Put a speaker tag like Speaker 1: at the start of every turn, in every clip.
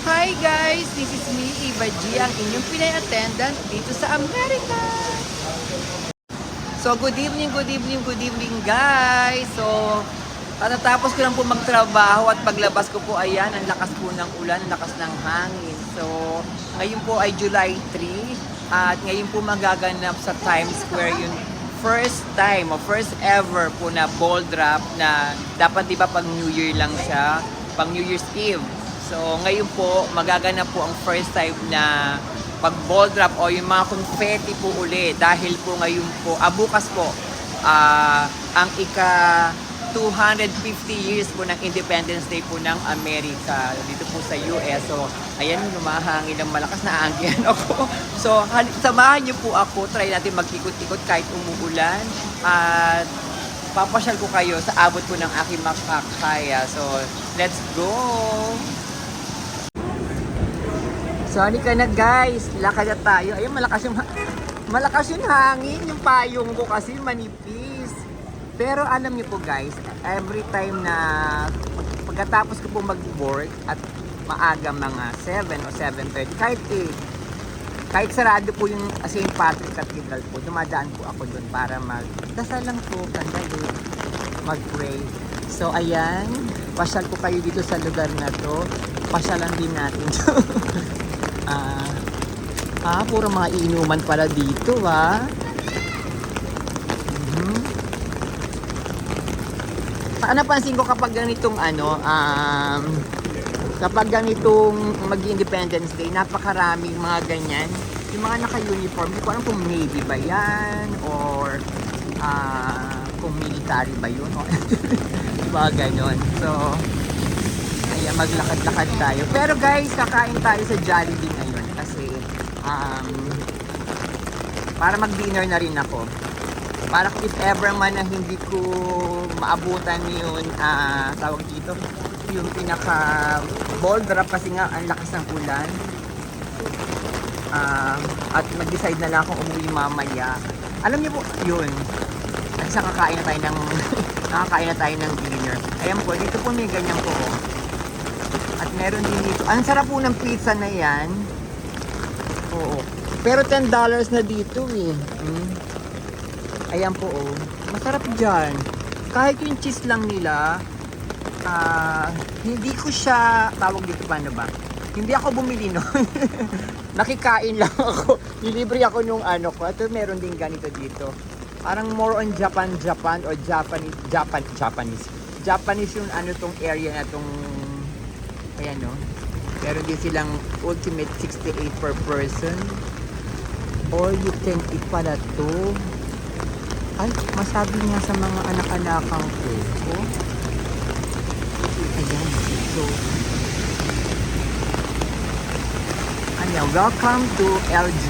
Speaker 1: Hi guys! This is me, Eva G, ang inyong Pinay attendant dito sa Amerika. So, good evening guys! So, patatapos ko lang po magtrabaho at paglabas ko po, ayan, ang lakas po ng ulan, ang lakas ng hangin. So, ngayon po ay July 3 at ngayon po magaganap sa Times Square yung first time o first ever po na ball drop na dapat diba pag New Year lang siya, pang New Year's Eve. So ngayon po magaganap po ang first time na pag ball drop o yung mga confetti po uli dahil po ngayon po, bukas po ang ika 250 years po ng Independence Day po ng Amerika dito po sa US. So, ayan, lumahangin ng malakas na angin ako. So, samahan niyo po ako. Try natin mag-ikot-ikot kahit umuulan. At papasyal ko kayo sa abot po ng aking makakaya. So, let's go! So, halika na guys. Lakad na tayo. Ayun, malakas yung hangin. Yung payong ko kasi manipis. Pero alam niyo po guys, every time na pagkatapos ko po mag-work at maaga mga 7 o 7:30, kahit sarado po yung St. Patrick Cathedral po, dumadaan po ako doon para magdasal lang po, kandali, mag-pray. So ayan, pasyal ko kayo dito sa lugar na to, pasyalan din natin to. Puro mga inuman pala dito Napansin ko kapag ganitong kapag ganitong mag-Independence Day, napakaraming mga ganyan. Yung mga naka-uniform, hindi ko alam kung Navy ba yan or kung military ba yun. Diba ganon. So, ayan, maglakad-lakad tayo. Pero guys, kakain tayo sa Jollibee ngayon kasi para mag-dinner na rin ako. Para if ever man na hindi ko maabutan yun, tawag dito, yung pinaka ball drop kasi nga ang lakas ng ulan. At mag-decide na lang akong umuwi mamaya. Alam niyo po, yun. At sa kakain na tayo ng dinner. Ayan po, dito po may ganyan po. At meron din dito. Ang sarap po ng pizza na yan. Oo. Pero $10 na dito eh. Ayan po masarap dyan. Kahit yung cheese lang nila, hindi ko siya, tawag dito paano ba? Hindi ako bumili nun. Nakikain lang ako. Nilibre ako nung ko. Ito meron din ganito dito. Parang more on Japan or Japanese yung tong area na tong, ayan Meron din silang ultimate 68 per person. Or you can eat pala to. Ay, masabi niya sa mga anak-anakang ko. Ayan. So, welcome to LG.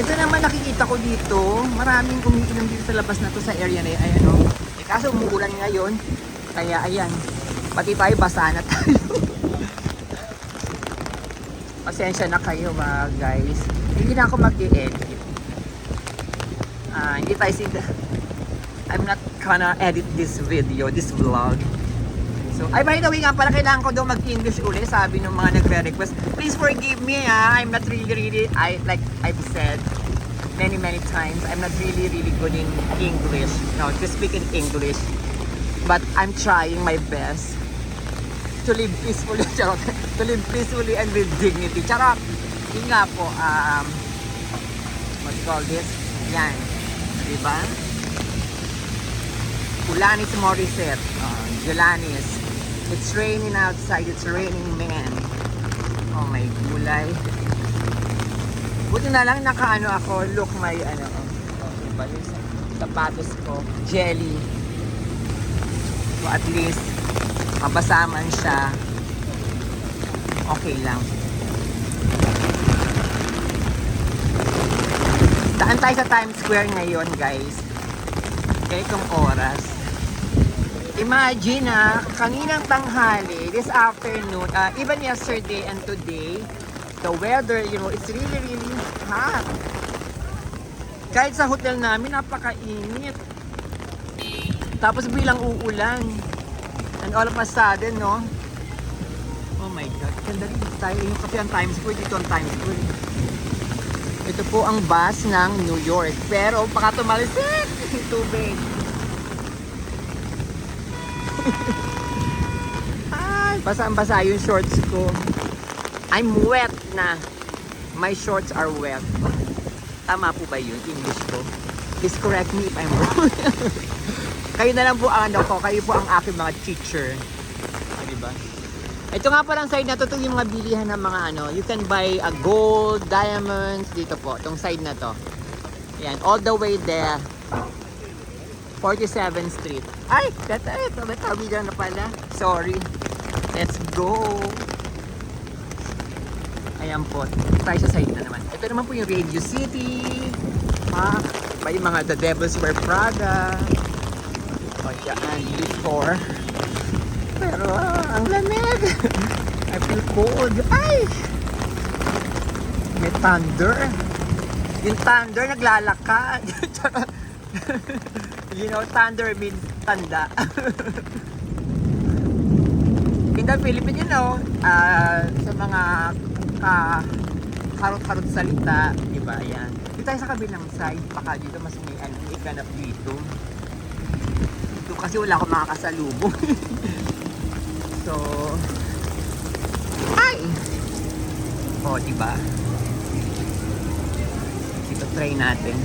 Speaker 1: Ito naman nakikita ko dito. Maraming umiinom dito sa labas na to sa area na yan. Ayan kaso umuulan ngayon. Kaya ayan. Pati tayo basa na tayo. Pasensya na kayo mga guys. Hindi na ako mag-i-edit. Hindi tayo I'm not gonna edit this video, this vlog. So, by the way nga pala, kailangan ko daw mag-English uli, sabi ng mga nagre-request. Please forgive me I'm not really, like I've said many times, I'm not really good in English. No, to speak in English. But I'm trying my best to live peacefully, to live peacefully and with dignity. Charot! Yun nga po, what do you call this? Yan. Diba? Ulanis Morissette. Jolanis. It's raining outside. It's raining, man. Oh, may gulay. Buti na lang ako. Look, may diba yung sapatos ko. Jelly. So, at least, mabasaman siya. Okay lang. Daan tayo sa Times Square ngayon, guys. Itong oras. Imagine kaninang tanghali, this afternoon, even yesterday and today, the weather, it's really hot. Kahit sa hotel namin, napakainit. Tapos bilang uulan. And all of a sudden, my God. Ganda rin tayo. Yung kasi ang Times Square, dito ang Times Square. Ito po ang bus ng New York. Pero baka tumalisik yung tubig. Ay, basang-basa yung shorts ko. I'm wet na. My shorts are wet. Tama po ba yun? English ko? Please correct me if I'm wrong. Kayo na lang po ang ano ko. Kayo po ang aking mga teacher. Ah, diba? Ito nga palang side na to, ito yung mga bilihan ng mga ano. You can buy a gold, diamonds. Dito po, itong side na to. Yan, all the way there. 47th Street. Ay, ito. May tabigan na pala. Sorry. Let's go. Ayan po. Tayo sa side na naman. Ito naman po yung Radio City. May mga The Devil's Wear Prada. O yan, before. Pero ang lamig. I feel cold. Ay! May thunder. Yung thunder naglalakad. You know, thunder means tanda. In the Philippines, you know, sa mga karot-karot salita, diba? Yan. Dito tayo sa kabilang side. Baka dito mas may ikanap dito. Dito kasi wala akong makakasalubong. So, ay! O, diba? Dito try natin.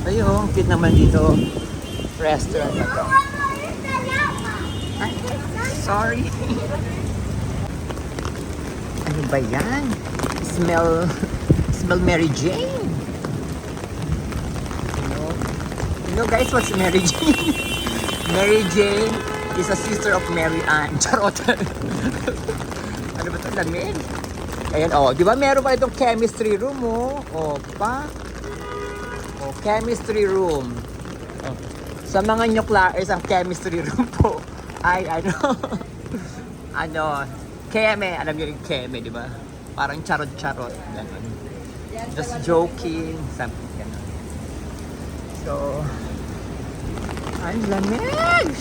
Speaker 1: Ayun, cute naman dito. Restaurant na to. Ay, sorry. Ano ba yan? Smell Mary Jane. You know guys, what's Mary Jane? Mary Jane is a sister of Mary Ann. Charot. Ano ba ito? Lamig? Ayan, oh. Di ba meron pa itong chemistry room, oh. Oh, pa. Oh, chemistry room. Oh. Sa mga nuclears, ang chemistry room po ay ano, ano, keme. Alam niyo yung keme, di ba? Parang charot-charot. Ganun. Just joking. Something ganun. So, ang lamig!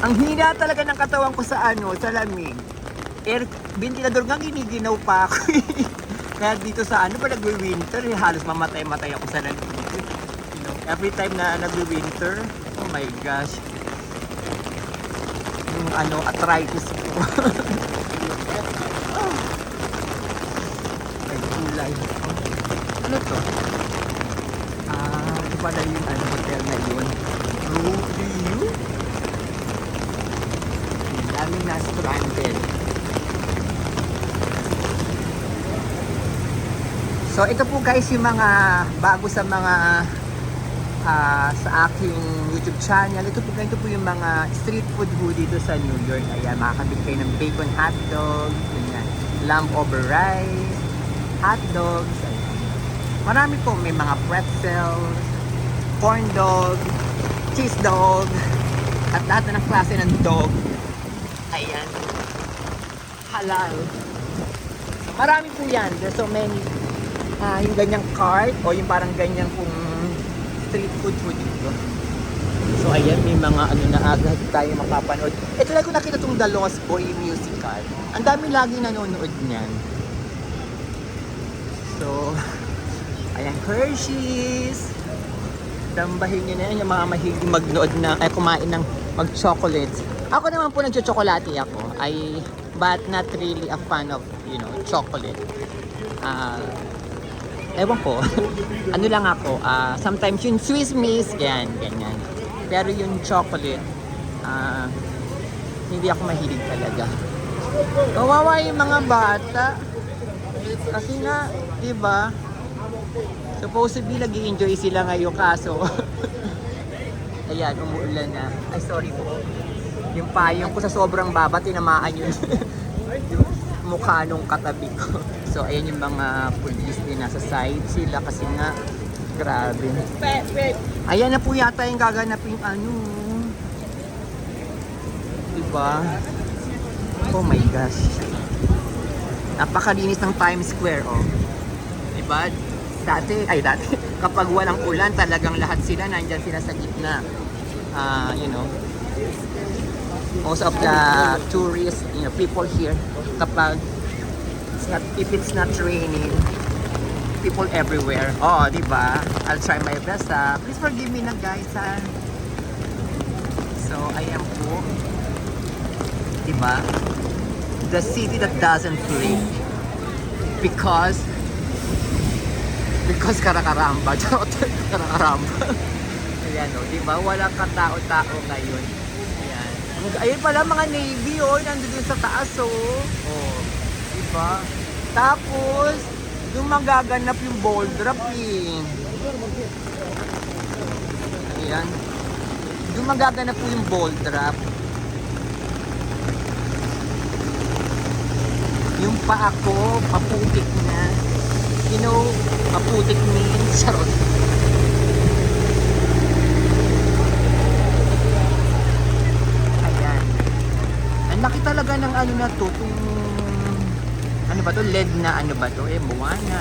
Speaker 1: Ang hina talaga ng katawan ko sa ano, sa lamig. Ventilador nga giniginaw pa ako. Kaya dito sa ano pa nagwi-winter, halos mamatay-matay ako sa lamig. You know, every time na nagwi-winter, oh my gosh. Yung ano, arthritis ko. Ay, kulay. Ano to? Ito pala yung ano, hotel na yun. Review? Daming na stranded. So ito po guys yung mga bago sa mga sa aking YouTube channel. Ito po yung mga street food dito sa New York. Ayan, makakabili kayo ng bacon hotdog, lamb over rice, hotdogs. Marami po, may mga pretzels, corn dog, cheese dog, at lahat na ng klase ng dog. Ayan. Halal. Marami po yan. There's so many. Yung ganyang cart o yung parang ganyang kung street food dito. So ayan, may mga ano na agad tayo makapanood. Ito lang ko nakita itong The Lost Boy musical. Ang dami lagi nanonood niyan. So, ayan, Hershey's. Dambahin nyo na yan yung mga mahilig magnood na, kumain ng mag-chocolate. Ako naman po nagcho-chocolate ako. But not really a fan of, you know, chocolate. Ewan ko. Ano lang ako, sometimes yung Swiss Miss, yan, ganyan. Pero yung chocolate, hindi ako mahilig talaga. Kawawa yung mga bata. Kasi nga, diba? Supposedly, nag-i-enjoy sila ngayon kaso. Ayan, umuulan na. Ay, sorry po. Yung payong ko sa sobrang baba, tinamaan yun. Yung mukha nung katabi ko. So, ayan yung mga police din nasa side sila kasi nga, grabe. Ayan na po yata yung gaganaping ano. Diba? Oh my gosh. Napakalinis ng Times Square, oh. Diba? Dati, kapag walang ulan, talagang lahat sila, nandyan sila sa gitna. You know. most of the tourists, people here, kapag if it's not raining, people everywhere. Oh, di ba? I'll try my best, ha. Please forgive me na, guys, ha. So, ayan po. Di ba? The city that doesn't sleep because karakaramba. Karakaramba. Ayan, o, di ba? Walang katao-tao ngayon. Ayan. Ayun pala mga Navy, oh, nandun sa taas, oh. Oh, di ba? Tapos, yung magaganap yung ball drop, eh. Ayan. Yung magaganap po yung ball drop. Yung paa ko, paputik na. You know, paputik means, charot. Ayan. Ang laki talaga ng ano na to, ano ba to? LED na ano ba to? Moana.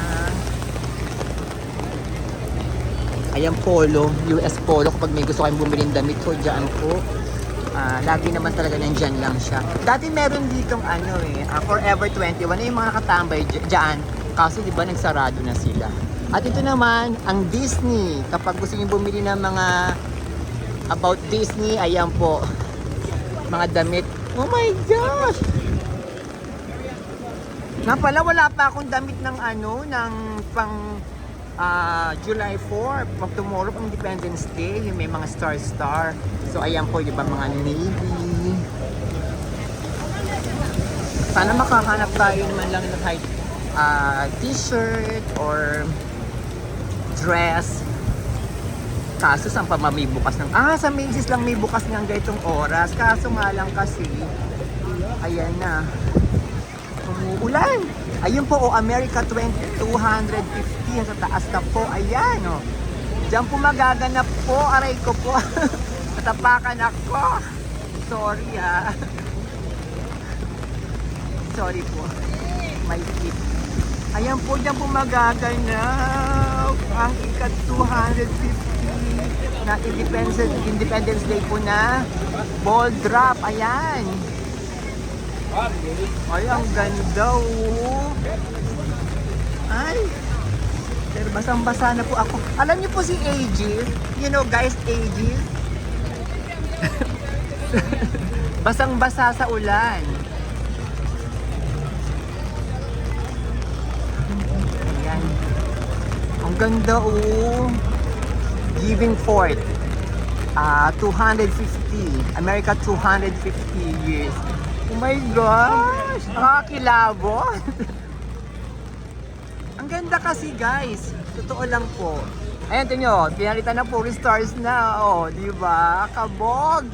Speaker 1: Ayan, Polo. US Polo. Kapag may gusto kayong bumili ng damit ko, dyan po. Lagi naman talaga nandyan lang siya. Dati meron ditong ano Forever 21. Yung mga katambay dyan. Kaso di ba nagsarado na sila. At ito naman, ang Disney. Kapag gusto niyo bumili ng mga about Disney, ayan po. Mga damit. Oh my gosh! Nga pala, wala pa akong damit ng ng pang July 4. Pag tomorrow, pang Independence Day, yung may mga star. So, ayan po, di ba, mga Navy. Sana makahanap tayo naman lang ng kahit t-shirt or dress. Kaso, saan pa may bukas ng... sa Macy's lang may bukas ng ganitong oras. Kaso nga lang kasi, ayan na. Umuulan. Ayun po, America 2250 sa taas na po. Ayan, oh. Diyan po magaganap po. Aray ko po. Natapakan ako. Sorry, Sorry po. My feet. Ayan po, diyan po magaganap ang ikat 250 na Independence Day po na ball drop. Ayan. Ay, ang ganda, oh. Ay. Pero basang-basa na po ako. Alam niyo po si Aegis? You know, guys, Aegis? Basang-basa sa ulan. Ayan. Ang ganda, oh. Giving Fort. 250. America 250 years. Oh my gosh! Nakakilabot! Ang ganda kasi, guys. Totoo lang po. Ayan, tingnan nyo. Pinalitan na po. Stars na. Oh, di ba? Kabog!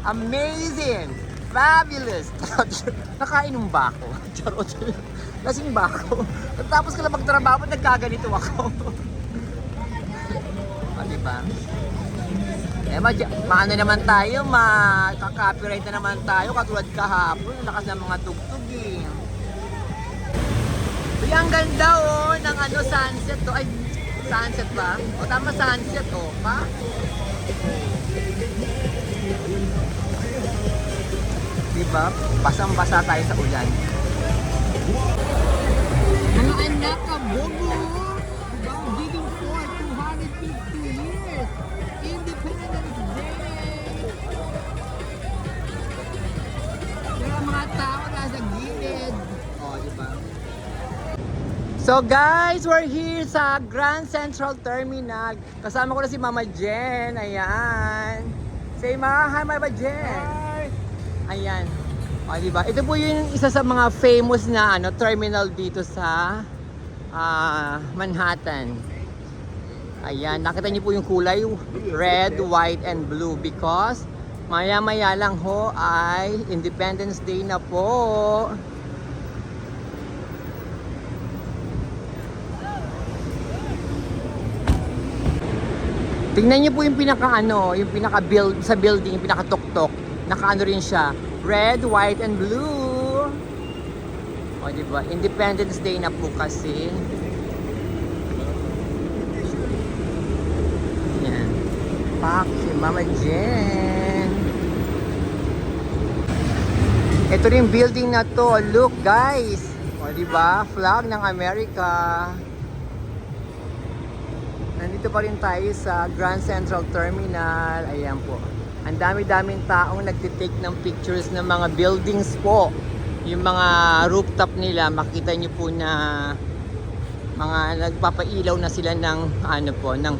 Speaker 1: Amazing! Fabulous! Nakainom ba ako? Charot. Lasing ba ako? Tapos ka lang magtrabaho, nagkaganito ako. Di ba? Maano naman tayo, makaka-copyright na naman tayo katulad kahapon, lakas ng mga tugtog eh. Uy, ang ganda ng sunset to. Ay, sunset ba? O tama, sunset pa? Diba? Basang-basa tayo sa ulan. Mga anak ka, bobo! Giving for 250 years! Independence Day! Kaya mga tao nasa gilid. Diba? So guys, we're here sa Grand Central Terminal. Kasama ko na si Mama Jen. Ayan. Say hi, Mama Jen. Hi! Ayan. Diba? Ito po yung isa sa mga famous na terminal dito sa Manhattan. Ayan, nakita niyo po yung kulay, red, white, and blue because maya-maya lang ho ay Independence Day na po. Tingnan niyo po yung yung pinaka-build sa building, yung pinaka-tuktok. Naka rin siya, red, white, and blue. Diba? Independence Day na po kasi. Pak si Mama Jen. Ito rin building na to. Look guys. O diba? Flag ng Amerika. Nandito pa rin tayo sa Grand Central Terminal. Ayan po. Ang dami-daming taong nagtitake ng pictures ng mga buildings po. Yung mga rooftop nila, makita nyo po na mga nagpapailaw na sila ng ano po, ng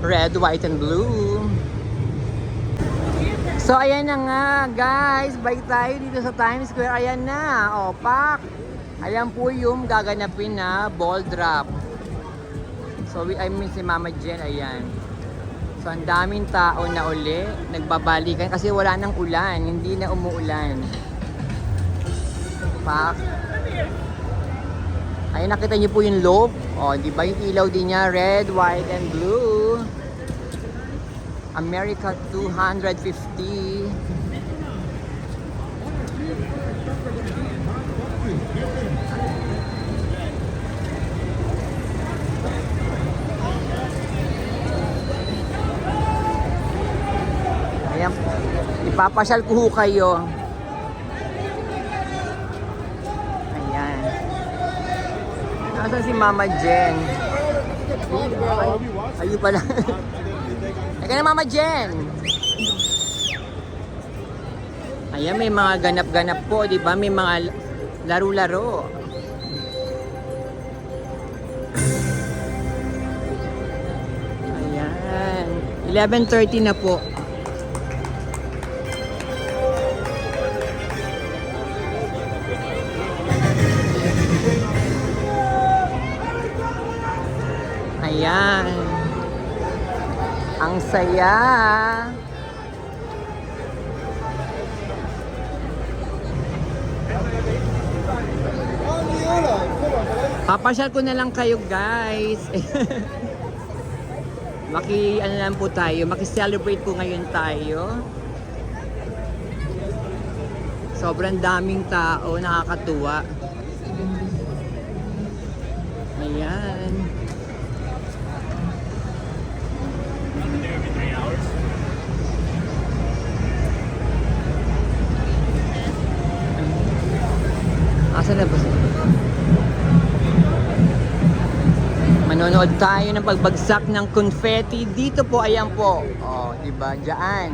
Speaker 1: red, white, and blue. So ayan na nga guys, balik tayo dito sa Times Square. Ayan na, o pak. Ayan po yung gaganapin na ball drop. So I mean si Mama Jen, ayan. So ang daming tao na uli, nagbabalikan kasi wala nang ulan, hindi na umuulan. Pak. Ayun, nakita niyo po yung loop. O, di ba yung ilaw din niya, red, white, and blue. America 250. Ayan, ipapasyal ko ho kayo. Ayan. Nasaan si Mama Jen? Ayun pala. Eka na Mama Jen. Ayan, may mga ganap-ganap po, di ba? May mga laro-laro. Ayan. 11:30 na po. Ayan. Ang saya. Papasyal ko na lang kayo guys. Ano lang po tayo, maki-celebrate po ngayon tayo. Sobrang daming tao, nakakatuwa. Ayan. Asa na ba? Manonood tayo ng pagbagsak ng confetti. Dito po, ayan po. Oh, di ba? Diyan.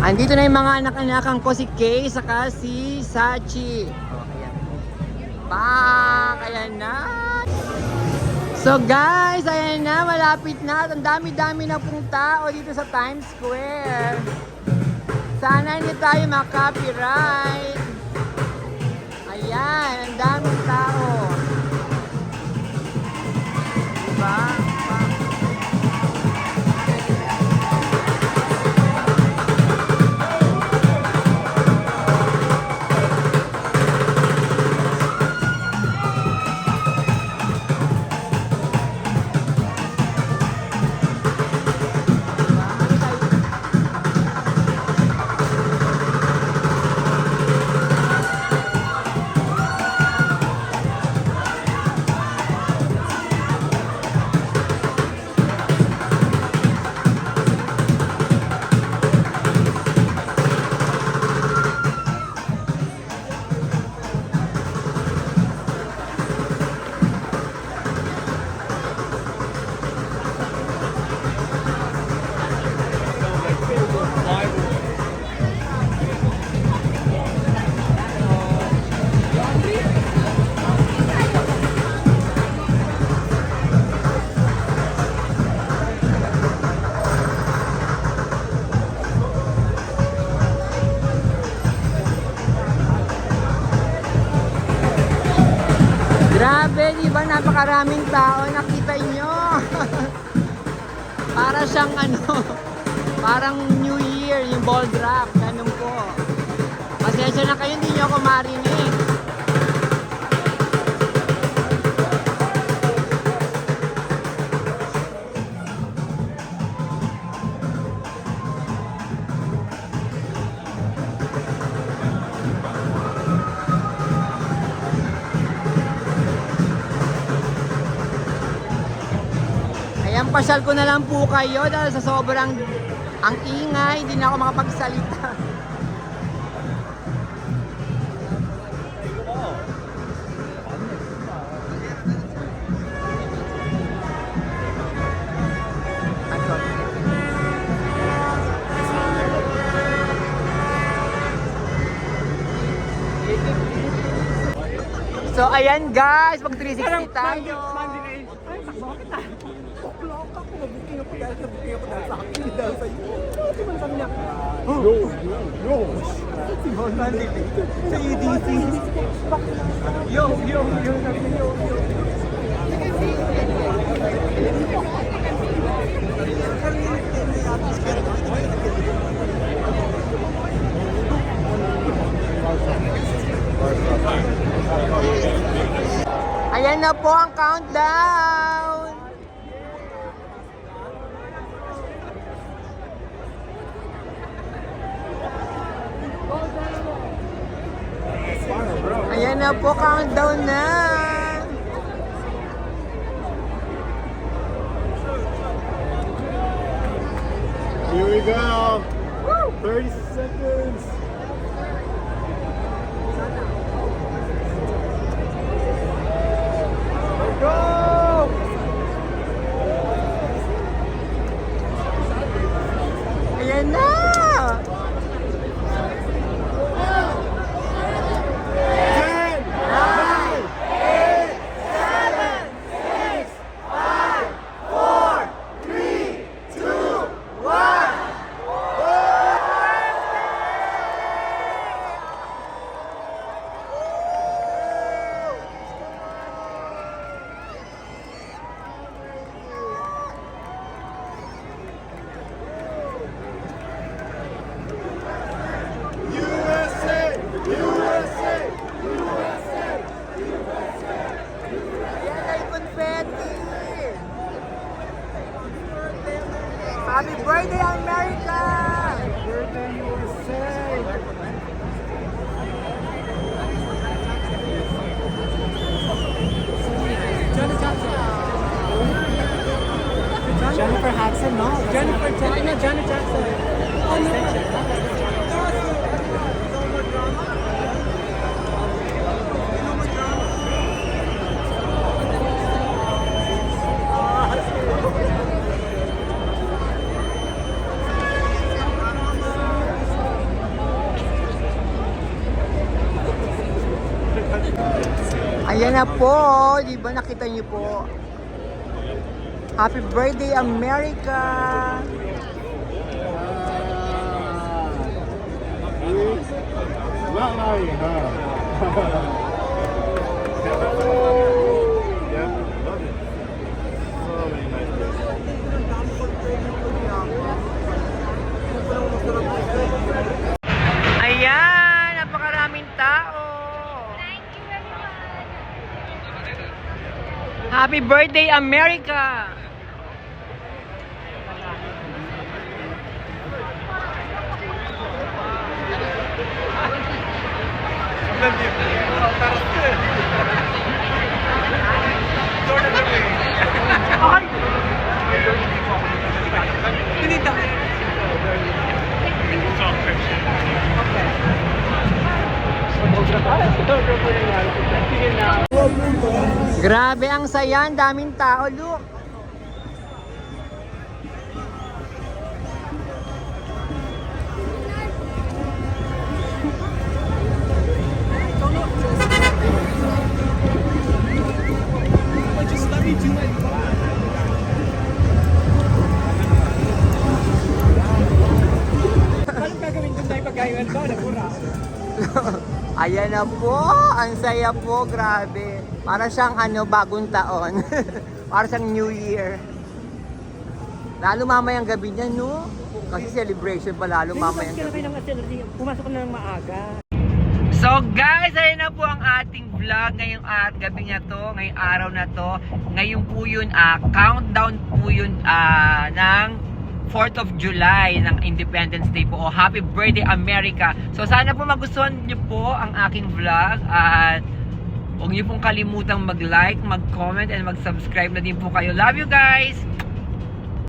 Speaker 1: Andito na yung mga anak-anakan ko, si Kay, saka si Sachi. Oh, ayan. Bang! Ayan na! So guys, ayan na, malapit na. Ang dami-dami na pong tao dito sa Times Square. Sana hindi tayo makapiright. Ayan, ang daming tao. Diba? Grabe, di ba? Napakaraming tao. Nakita nyo. Para siyang parang New Year, yung ball drop. Ganun po. Pasensya na kayo, hindi nyo ako marinig. Ayan, pasyal ko na lang po kayo dahil sa sobrang ang ingay, hindi na ako makapagsalita. So ayan guys, mag 360 tayo. Sa UDC. Yo. Ayan na po ang countdown. Ayan na po, countdown na.
Speaker 2: Here we go. 30 seconds. Go!
Speaker 1: Ayan na.
Speaker 2: 10, 9, 8, 7, 6, 5, 4, 3, 2, 1. USA! USA! USA!
Speaker 1: Ayan ay confetti. Happy birthday, America!
Speaker 2: Birthday USA!
Speaker 3: Jennifer Hudson, no? Jennifer Jackson. Oh, no.
Speaker 1: Ayan na po, di ba nakita niyo po? Happy birthday, America!
Speaker 2: Not lying, huh? Yeah, love it. So many nice places.
Speaker 1: Ayan, napakaraming tao! Happy birthday, America! Grabe ang saya, ang daming tao, look.
Speaker 3: Anong gagawin doon tayo pagkaiwan ko? Nagpura.
Speaker 1: Ayan na po, ang saya po, grabe. Para siyang bagong taon. Para siyang New Year. Lalo mamayang gabi niya, no? Kasi celebration pa lalo mamayang gabi.
Speaker 3: Pumasok na ng maaga.
Speaker 1: So guys, ayun na po ang ating vlog ngayong gabi na to, ngayong araw na to. Ngayon po yun, countdown po yun ng 4th of July ng Independence Day po. O, happy birthday America! So sana po magustuhan niyo po ang aking vlog at huwag niyo pong kalimutang mag-like, mag-comment and mag-subscribe na din po kayo. Love you guys!